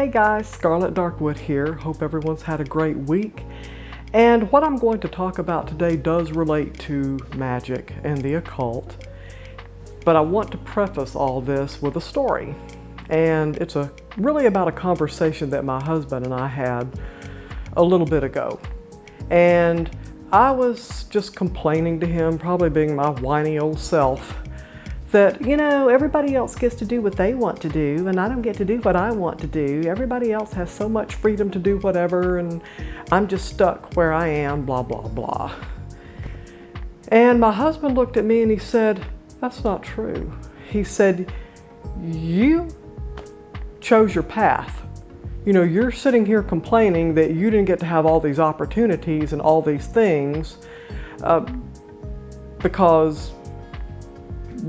Hey guys, Scarlet Darkwood here. Hope everyone's had a great week. And what I'm going to talk about today does relate to magic and the occult. But I want to preface all this with a story. And it's really about a conversation that my husband and I had a little bit ago. And I was just complaining to him, probably being my whiny old self, that, everybody else gets to do what they want to do, and I don't get to do what I want to do. Everybody else has so much freedom to do whatever, and I'm just stuck where I am, blah, blah, blah. And my husband looked at me and he said, "That's not true." He said, "You chose your path. You're sitting here complaining that you didn't get to have all these opportunities and all these things because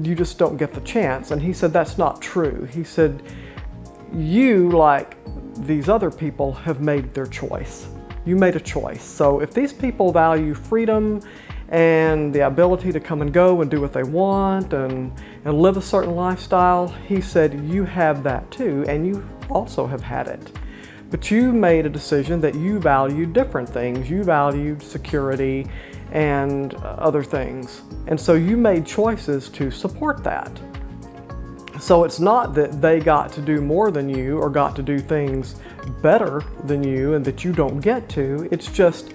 you just don't get the chance." And he said, "That's not true." He said, "You, like these other people, have made their choice. You made a choice. So if these people value freedom and the ability to come and go and do what they want and live a certain lifestyle," he said, "you have that too, and you also have had it. But you made a decision that you valued different things. You valued security and other things. And so you made choices to support that. So it's not that they got to do more than you or got to do things better than you and that you don't get to. It's just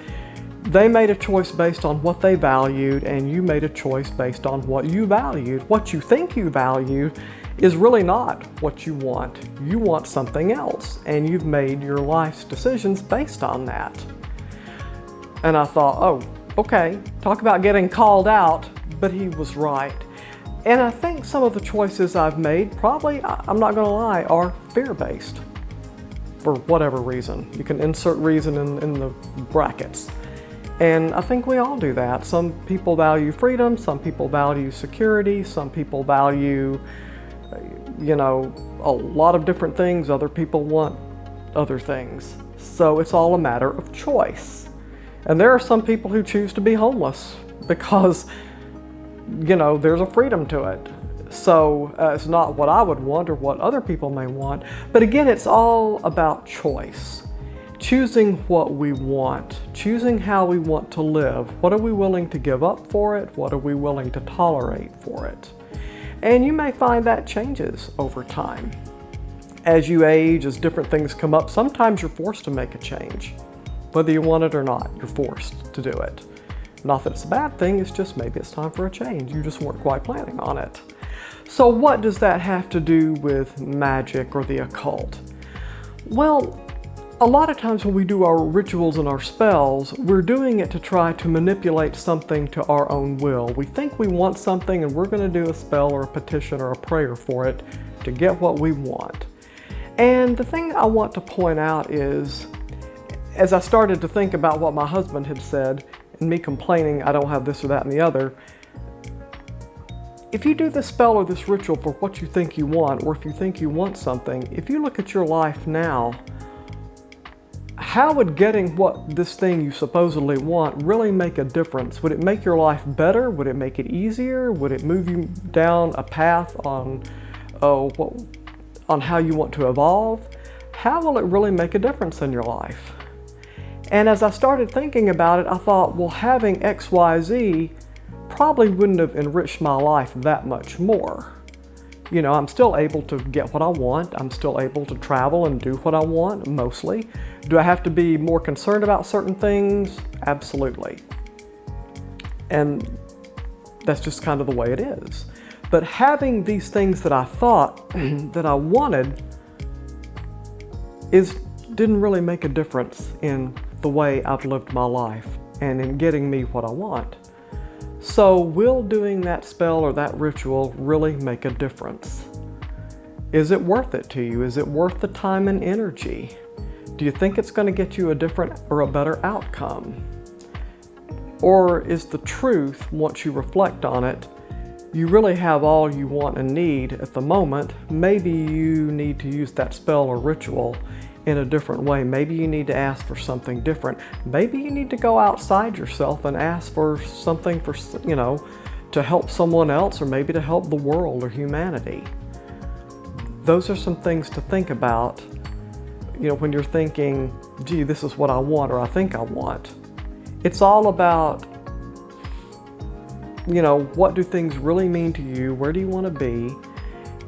they made a choice based on what they valued, and you made a choice based on what you valued. What you think you valued is really not what you want. You want something else, and you've made your life's decisions based on that." And I thought, oh, okay, talk about getting called out, but he was right. And I think some of the choices I've made, probably, I'm not gonna lie, are fear-based for whatever reason. You can insert reason in the brackets. And I think we all do that. Some people value freedom, some people value security, some people value, a lot of different things. Other people want other things. So it's all a matter of choice. And there are some people who choose to be homeless because, there's a freedom to it. So it's not what I would want or what other people may want. But again, it's all about choice. Choosing what we want, choosing how we want to live. What are we willing to give up for it? What are we willing to tolerate for it? And you may find that changes over time. As you age, as different things come up, sometimes you're forced to make a change. Whether you want it or not, you're forced to do it. Not that it's a bad thing, it's just maybe it's time for a change. You just weren't quite planning on it. So what does that have to do with magic or the occult? Well, a lot of times when we do our rituals and our spells, we're doing it to try to manipulate something to our own will. We think we want something and we're going to do a spell or a petition or a prayer for it to get what we want. And the thing I want to point out is, as I started to think about what my husband had said and me complaining I don't have this or that and the other, if you do this spell or this ritual for what you think you want, or if you think you want something, if you look at your life now, how would getting what this thing you supposedly want really make a difference? Would it make your life better? Would it make it easier? Would it move you down a path on how you want to evolve? How will it really make a difference in your life? And as I started thinking about it, I thought, well, having XYZ probably wouldn't have enriched my life that much more. I'm still able to get what I want. I'm still able to travel and do what I want, mostly. Do I have to be more concerned about certain things? Absolutely. And that's just kind of the way it is. But having these things that I thought that I wanted didn't really make a difference in the way I've lived my life and in getting me what I want. So will doing that spell or that ritual really make a difference? Is it worth it to you? Is it worth the time and energy? Do you think it's going to get you a different or a better outcome? Or is the truth, once you reflect on it, you really have all you want and need at the moment? Maybe you need to use that spell or ritual in a different way. Maybe you need to ask for something different. Maybe you need to go outside yourself and ask for something to help someone else, or maybe to help the world or humanity. Those are some things to think about when you're thinking, gee, this is what I want, or I think I want. It's all about, what do things really mean to you? Where do you want to be?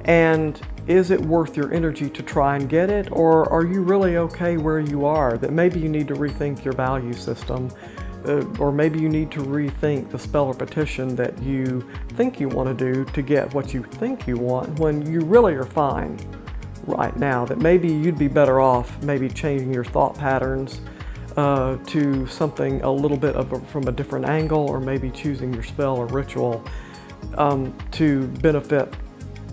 And is it worth your energy to try and get it? Or are you really okay where you are? That maybe you need to rethink your value system, or maybe you need to rethink the spell or petition that you think you want to do to get what you think you want, when you really are fine right now. That maybe you'd be better off maybe changing your thought patterns to something a little bit from a different angle, or maybe choosing your spell or ritual to benefit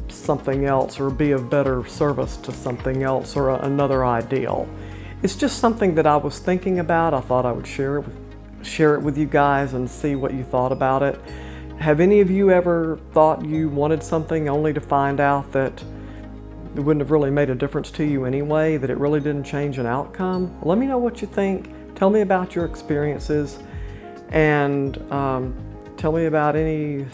something else, or be of better service to something else, or another ideal. It's just something that I was thinking about. I thought I would share it with you guys and see what you thought about it. Have any of you ever thought you wanted something only to find out that it wouldn't have really made a difference to you anyway, that it really didn't change an outcome? Let me know what you think. Tell me about your experiences, and tell me about any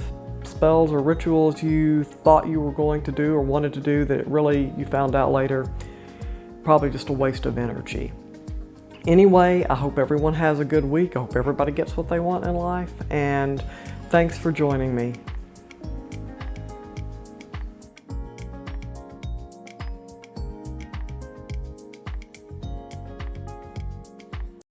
spells or rituals you thought you were going to do or wanted to do that really you found out later probably just a waste of energy. Anyway, I hope everyone has a good week. I hope everybody gets what they want in life, and thanks for joining me.